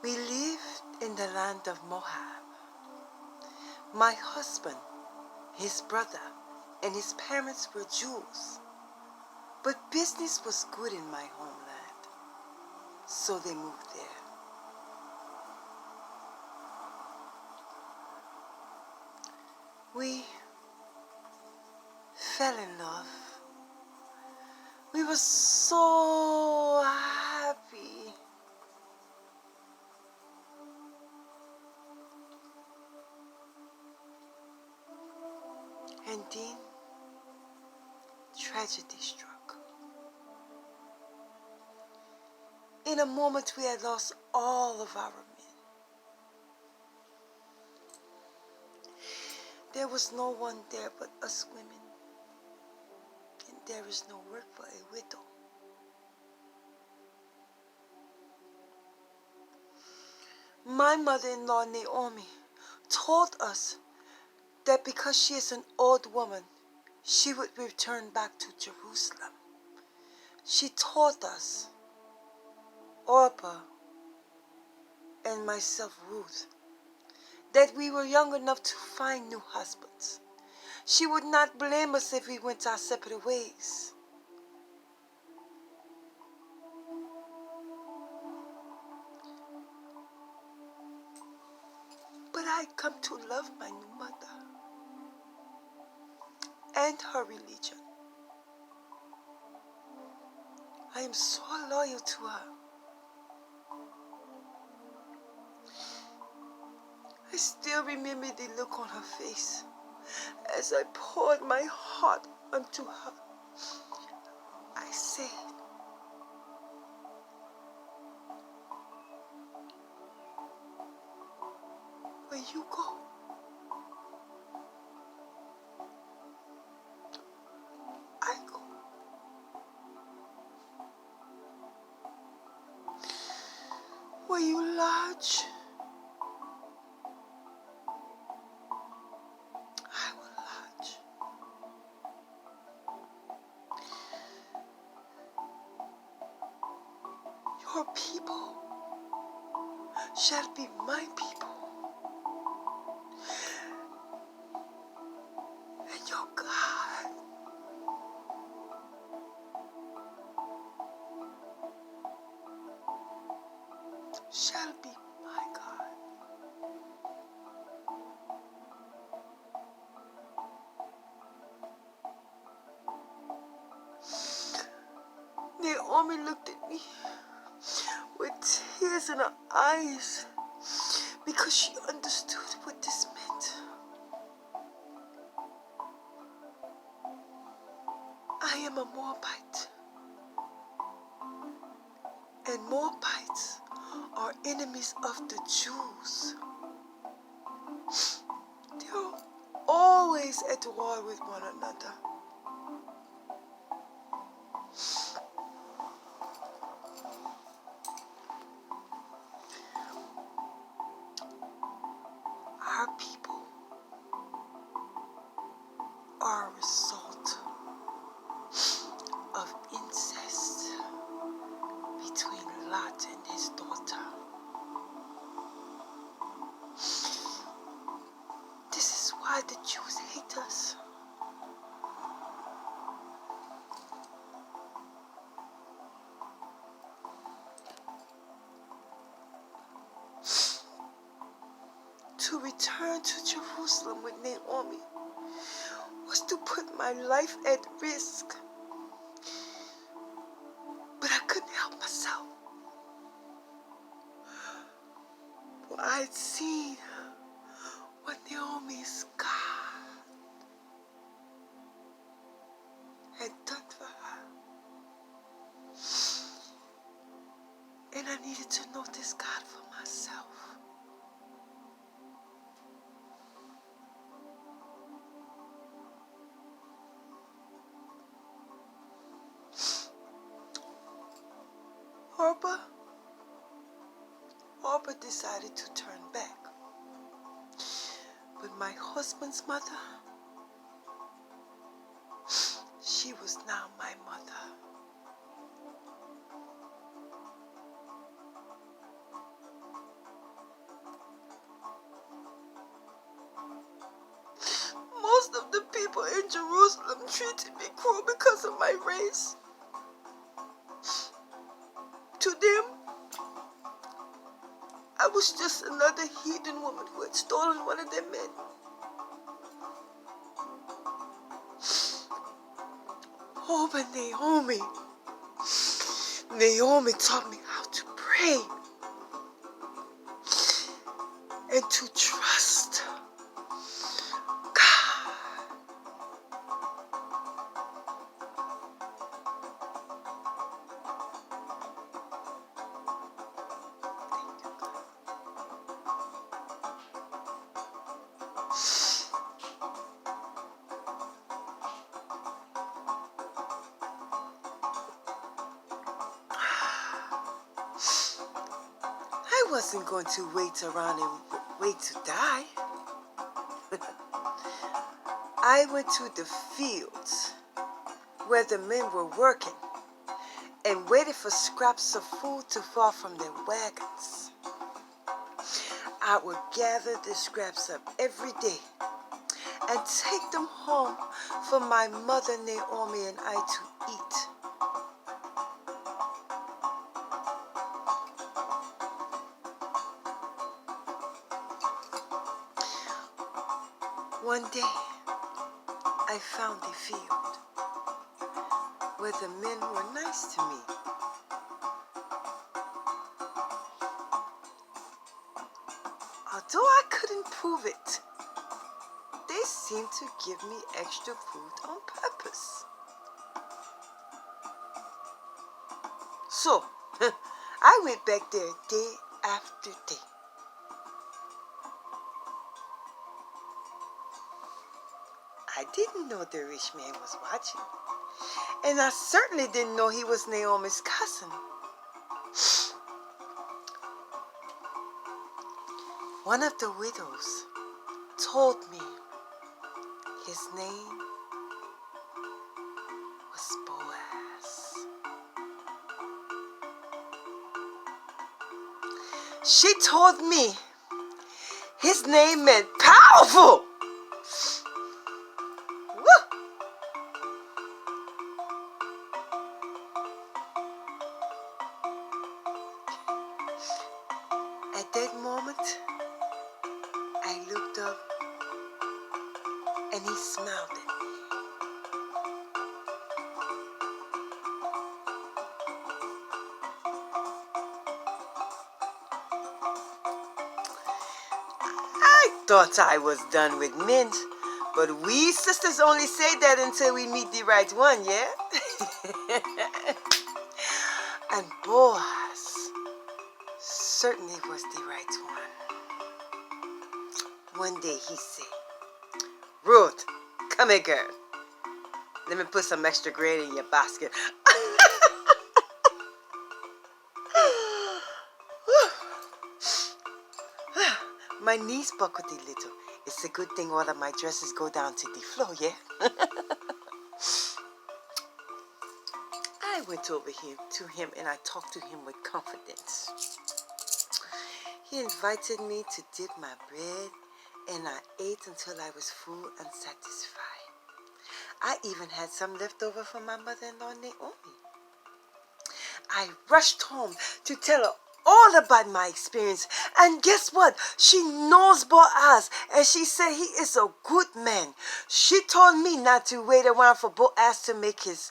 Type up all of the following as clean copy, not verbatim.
We lived in the land of Moab. My husband, his brother, and his parents were Jews, but business was good in my homeland, so they moved there. We fell in love. We were so happy. And then tragedy struck. In a moment, we had lost all of our men. There was no one there but us women, and there is no work for a widow. My mother-in-law, Naomi, told us that because she is an old woman, she would return back to Jerusalem. She told us, Orpah and myself, Ruth, that we were young enough to find new husbands. She would not blame us if we went our separate ways. But I come to love my new mother and her religion. I am so loyal to her. I still remember the look on her face as I poured my heart unto her. I said, where you go, I go. Where you lodge, I will lodge. Your people shall be my people, and your God shall be my God. Naomi looked at me with tears in her eyes because she understood what this meant. I am a Moabite, and Moabites are enemies of the Jews. They're always at war with one another. Our people are a result of incest between Lot and his daughter. This is why the Jews hate us. To return to Jerusalem with Naomi was to put my life at risk. But I couldn't help myself. For I had seen what Naomi's God had done for her. And I needed to know this God for myself. Orpah decided to turn back. But my husband's mother, she was now my mother. people in Jerusalem treated me cruel because of my race. To them, I was just another heathen woman who had stolen one of their men. Oh, but Naomi taught me how to pray and to trust God. I wasn't going to wait around and wait to die. I went to the fields where the men were working and waited for scraps of food to fall from their wagons. I would gather the scraps up every day and take them home for my mother Naomi and I to eat. One day, I found a field where the men were nice to me. Although I couldn't prove it, they seemed to give me extra food on purpose. So, I went back there day after day. I didn't know the rich man was watching, and I certainly didn't know he was Naomi's cousin. One of the widows told me his name was Boaz. She told me his name meant powerful. Woo! At that moment, I looked up and he smiled at me. I thought I was done with mint, but we sisters only say that until we meet the right one, yeah? And Boaz certainly was the right one. One day he said, "Ruth, come here, girl. Let me put some extra grain in your basket." My knees buckled a little. It's a good thing all of my dresses go down to the floor, yeah? I went over here to him and I talked to him with confidence. He invited me to dip my bread and I ate until I was full and satisfied. I even had some left over from my mother-in-law Naomi. I rushed home to tell her all about my experience, and guess what? She knows Boaz, and she said he is a good man. She told me not to wait around for Boaz to make his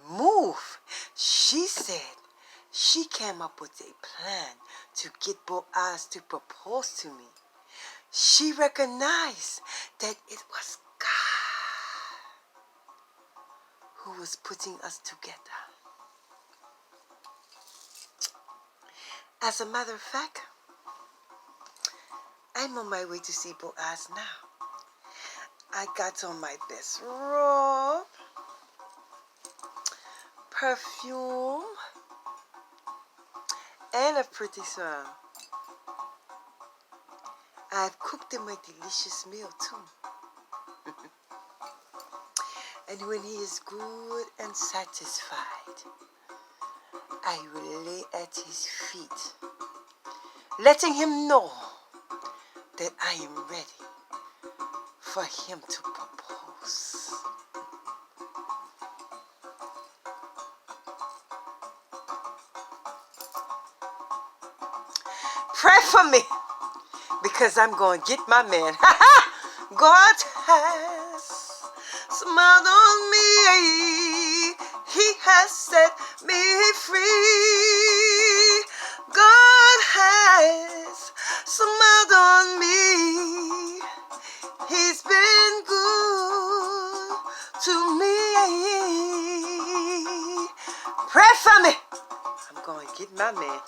move. She said she came up with a plan to get Boaz to propose to me. She recognized that it was God who was putting us together. As a matter of fact, I'm on my way to see Boaz now. I got on my best robe, perfume, and a pretty smile. I've cooked him a delicious meal too. And when he is good and satisfied, I will lay at his feet, letting him know that I am ready for him to propose. Pray for me, because I'm going to get my man. God has smiled on me. He has set me free. God has smiled on me. He's been good to me. Pray for me. I'm going to get my man.